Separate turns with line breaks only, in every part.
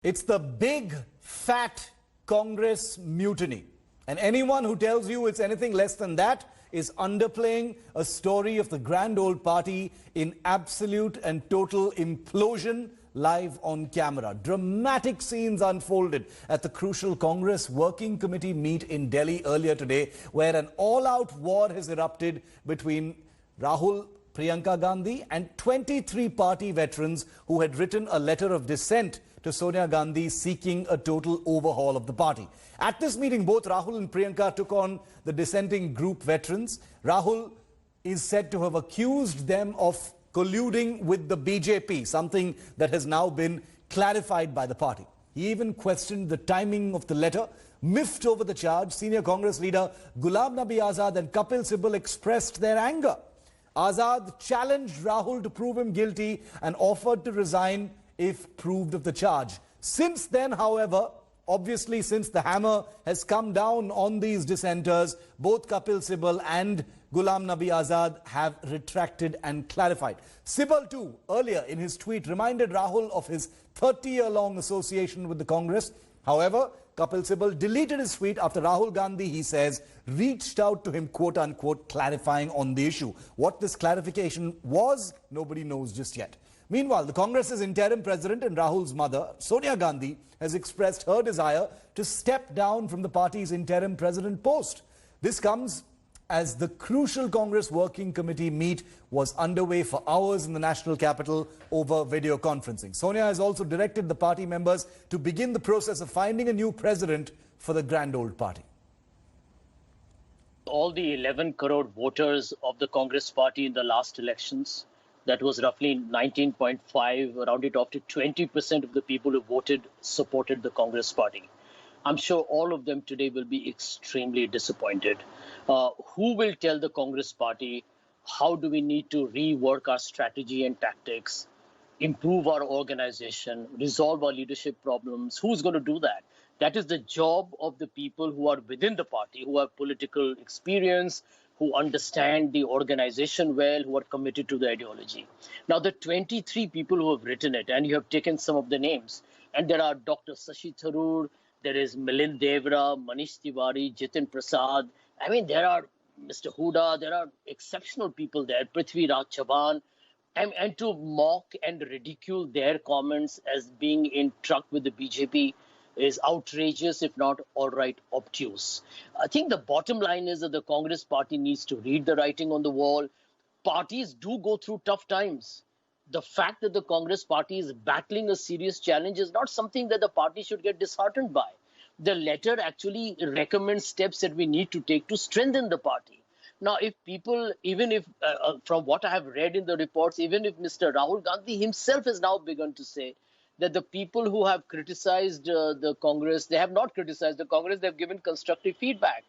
It's the big, fat Congress mutiny. And anyone who tells you it's anything less than that is underplaying a story of the grand old party in absolute and total implosion live on camera. Dramatic scenes unfolded at the crucial Congress Working Committee meet in Delhi earlier today, where an all-out war has erupted between Rahul, Priyanka Gandhi and 23 party veterans who had written a letter of dissent to Sonia Gandhi seeking a total overhaul of the party. At this meeting, both Rahul and Priyanka took on the dissenting group veterans. Rahul is said to have accused them of colluding with the BJP, something that has now been clarified by the party. He even questioned the timing of the letter. Miffed over the charge, senior Congress leader Ghulam Nabi Azad and Kapil Sibal expressed their anger. Azad challenged Rahul to prove him guilty and offered to resign if proved of the charge. Since then, however, obviously since the hammer has come down on these dissenters, both Kapil Sibal and Ghulam Nabi Azad have retracted and clarified. Sibal too, earlier in his tweet, reminded Rahul of his 30-year-long association with the Congress. However, Kapil Sibal deleted his tweet after Rahul Gandhi, he says, reached out to him, quote-unquote, clarifying on the issue. What this clarification was, nobody knows just yet. Meanwhile, the Congress's interim president and Rahul's mother, Sonia Gandhi, has expressed her desire to step down from the party's interim president post. This comes as the crucial Congress Working Committee meet was underway for hours in the national capital over video conferencing. Sonia has also directed the party members to begin the process of finding a new president for the grand old party.
All the 11 crore voters of the Congress party in the last elections, that was roughly 19.5, rounded off to 20% of the people who voted supported the Congress party. I'm sure all of them today will be extremely disappointed. Who will tell the Congress party how do we need to rework our strategy and tactics, improve our organization, resolve our leadership problems? Who's going to do that? That is the job of the people who are within the party, who have political experience, who understand the organization well, who are committed to the ideology. Now, the 23 people who have written it, and you have taken some of the names, and there are Dr. Shashi Tharoor, there is Milind Devra, Manish Tiwari, Jitin Prasad. I mean, there are Mr. Huda, there are exceptional people there, Prithvi Raj Chauhan, and to mock and ridicule their comments as being in truck with the BJP is outrageous, if not outright obtuse. I think the bottom line is that the Congress party needs to read the writing on the wall. Parties do go through tough times. The fact that the Congress party is battling a serious challenge is not something that the party should get disheartened by. The letter actually recommends steps that we need to take to strengthen the party. Now, if people, even if, from what I have read in the reports, even if Mr. Rahul Gandhi himself has now begun to say that the people who have criticized the Congress, they have not criticized the Congress, they have given constructive feedback.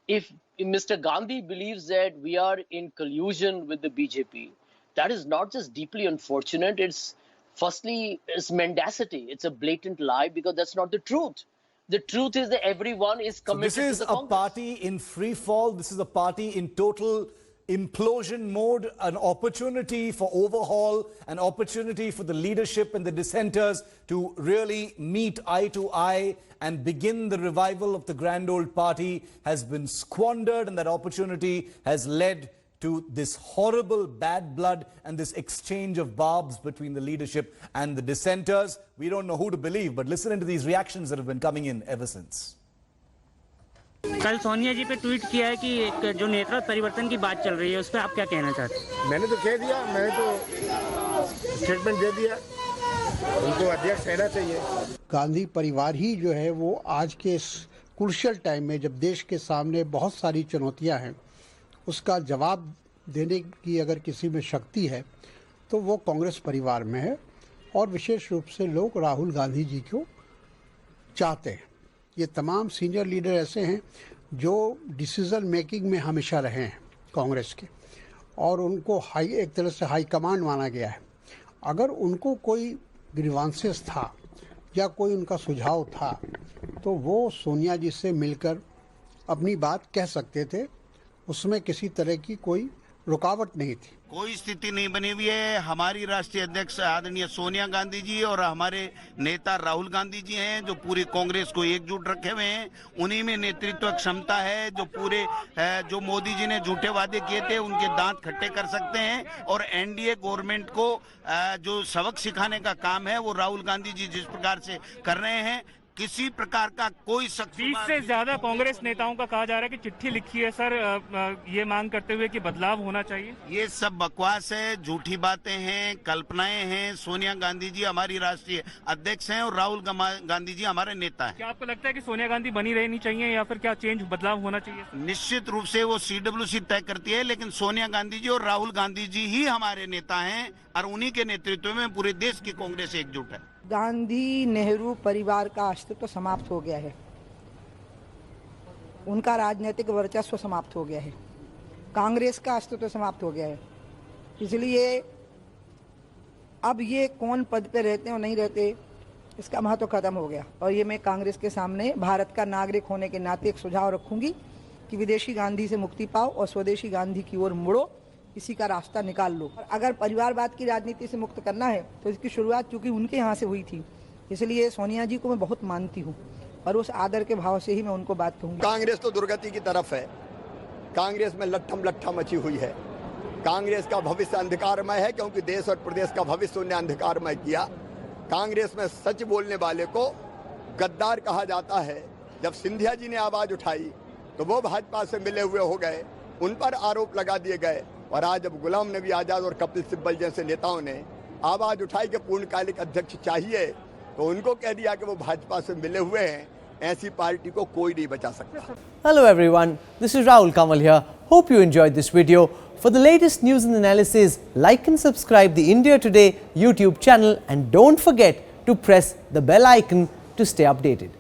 If Mr. Gandhi believes that we are in collusion with the BJP, that is not just deeply unfortunate, it's firstly, it's mendacity. It's a blatant lie because that's not the truth. The truth is that everyone is committed to the Congress.
So this is a party in free fall. This is a party in total implosion mode, an opportunity for overhaul, an opportunity for the leadership and the dissenters to really meet eye to eye and begin the revival of the grand old party has been squandered, and that opportunity has led to this horrible bad blood and this exchange of barbs between the leadership and the dissenters. We don't know who to believe, but listen to these reactions that have been coming in ever since.
कल सोनिया जी पे tweet किया है कि एक जो नेतृत्व परिवर्तन की बात चल रही है उस पर आप क्या कहना चाहते हैं?
मैंने तो कह दिया, मैंने तो स्टेटमेंट दे दिया, उनको अध्यक्ष रहना चाहिए।
गांधी परिवार ही जो है वो आज के क्रूशियल टाइम में जब देश के सामने बहुत सारी चुनौतियां हैं, उसका जवाब देने की अगर किसी में शक्ति है तो वो कांग्रेस परिवार में है, और विशेष रूप से लोग राहुल गांधी जी को चाहते हैं। ये तमाम सीनियर लीडर ऐसे हैं जो डिसीजन मेकिंग में हमेशा रहे हैं कांग्रेस के, और उनको एक तरह से हाई कमांड माना गया है। अगर उनको कोई ग्रीवांसेस था या कोई उनका सुझाव था तो वो सोनिया जी से मिलकर अपनी बात कह सकते थे, उसमें किसी तरह की कोई रुकावट नहीं थी।
कोई स्थिति नहीं बनी हुई है। हमारी राष्ट्रीय अध्यक्ष आदरणीय सोनिया गांधी जी और हमारे नेता राहुल गांधी जी हैं जो पूरी कांग्रेस को एकजुट रखे हुए हैं। उन्हीं में नेतृत्व क्षमता है जो पूरे जो मोदी जी ने झूठे वादे किए थे उनके दांत खट्टे कर सकते हैं। और एनडीए गवर्नमेंट को जो सबक सिखाने का काम है वो राहुल गांधी जी जिस प्रकार से कर रहे हैं, किसी प्रकार का कोई
20 से ज्यादा कांग्रेस नेताओं का कहा जा रहा है कि चिट्ठी लिखी है सर, ये मांग करते हुए कि बदलाव होना चाहिए।
ये सब बकवास है, झूठी बातें हैं, कल्पनाएं हैं। सोनिया गांधी जी हमारी राष्ट्रीय अध्यक्ष हैं और राहुल गांधी जी हमारे नेता हैं।
क्या आपको लगता है कि सोनिया गांधी बनी रहनी चाहिए या फिर क्या चेंज बदलाव होना चाहिए?
निश्चित रूप से वो CWC तय करती है, लेकिन सोनिया गांधी जी और राहुल गांधी जी ही हमारे नेता हैं और उन्हीं के नेतृत्व में पूरे देश की कांग्रेस एकजुट है।
गांधी नेहरू परिवार का अस्तित्व समाप्त हो गया है, उनका राजनीतिक वर्चस्व समाप्त हो गया है, कांग्रेस का अस्तित्व समाप्त हो गया है। इसलिए अब ये कौन पद पे रहते हैं और नहीं रहते इसका महत्व खत्म हो गया। और ये मैं कांग्रेस के सामने भारत का नागरिक होने के नाते एक सुझाव रखूंगी कि विदेशी गांधी से मुक्ति पाओ और स्वदेशी गांधी की ओर मुड़ो, इसी का रास्ता निकाल लो। अगर परिवारवाद की राजनीति से मुक्त करना है तो इसकी शुरुआत चूंकि उनके यहाँ से हुई थी, इसलिए सोनिया जी को मैं बहुत मानती हूँ और उस आदर के भाव से ही मैं उनको बात कहूँगी।
कांग्रेस तो दुर्गति की तरफ है, कांग्रेस में लट्ठम लट्ठा मची हुई है। कांग्रेस का भविष्य अंधकारमय है क्योंकि देश और प्रदेश का भविष्य उन्हें अंधकारमय किया। कांग्रेस में सच बोलने वाले को गद्दार कहा जाता है। जब सिंधिया जी ने आवाज उठाई तो वो भाजपा से मिले हुए हो गए, उन पर आरोप लगा दिए गए। और आज जब गुलाम नबी आजाद और कपिल सिब्बल जैसे नेताओं ने आवाज उठाई कि पूर्णकालिक अध्यक्ष चाहिए तो उनको कह दिया कि वो भाजपा से मिले हुए हैं। ऐसी पार्टी को कोई नहीं बचा सकता।
Hello everyone, this is Rahul Kamal here. Hope you enjoyed this video. For the latest news and analysis, like and subscribe the India Today YouTube channel and don't forget to press the bell icon to stay updated.